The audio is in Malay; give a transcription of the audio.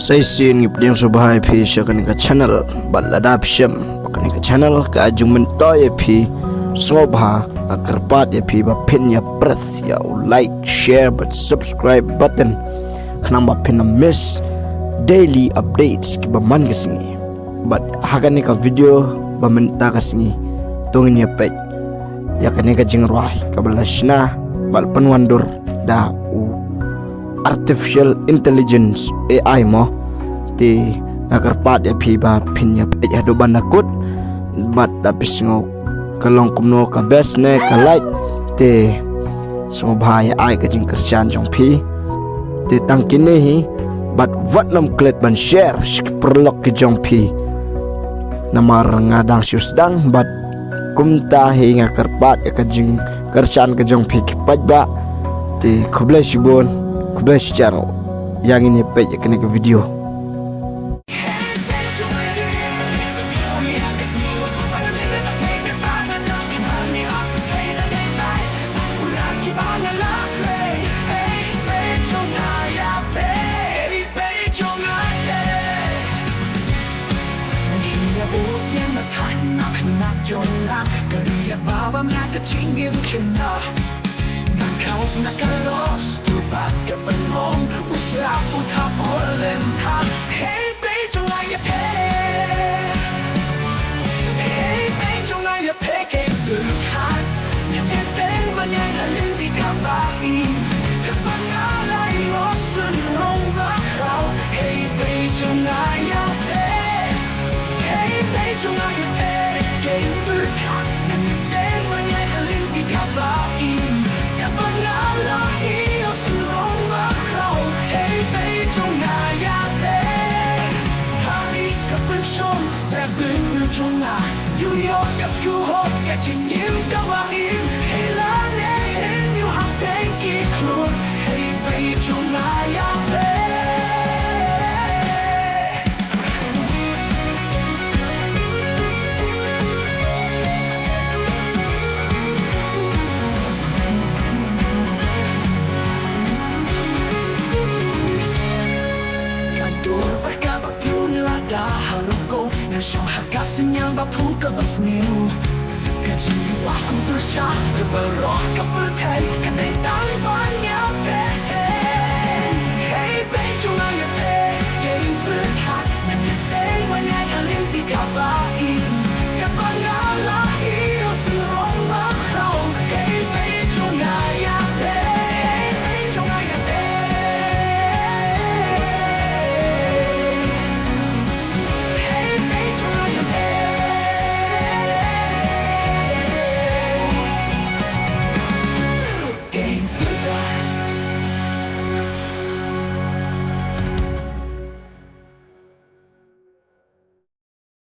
Saya sin ngipding subhay phi shakani ka channel balada phim bakani ka channel ka ajungmen toy phi sobha akarpat ya phi ba pin ya press ya like share but subscribe button khnamba pin miss daily updates ki ba man gisingi but hagani ka video ba men ta kasingi tongin ya pe ya kani ka jingrwah ka balashna bal panwandur da artificial intelligence AI mo ti nakarpat ya piba pinya ya do banakut bat dapis ngo kalong kumno ka best ne ka light ti so bhai ai ka jing kerjaan jong pi ti tangkine hi bat wat nam klet ban share perlok ke jong pi namar ngadang susdang bat kumta hi ngakarpat ya ka jing kerjaan ke jong pi kipat ba ti kublai shibon Best channel yang ini page kena ke video. Bakit mong usap utap olenta Hey babe Jonga ya pe Hey babe Jonga ya pe ke bukan Yang keteng banyak halin di kabain Kepangalay mo sunong bakaw Hey babe Jonga ya pe Hey babe Jonga ya pe ke bukan Yang keteng banyak halin di kabain Kepangalay Jonga, New York as school hop, catching him, gawain. Hey, lale, hey, you have pengi klun. Hey, babe, Jonga, ya, Jonga Khasi yang bapu ke asniu Kejiwa aku bersah Berberoh ke berkai Kedai tangan ya pe Hey babe Jonga ya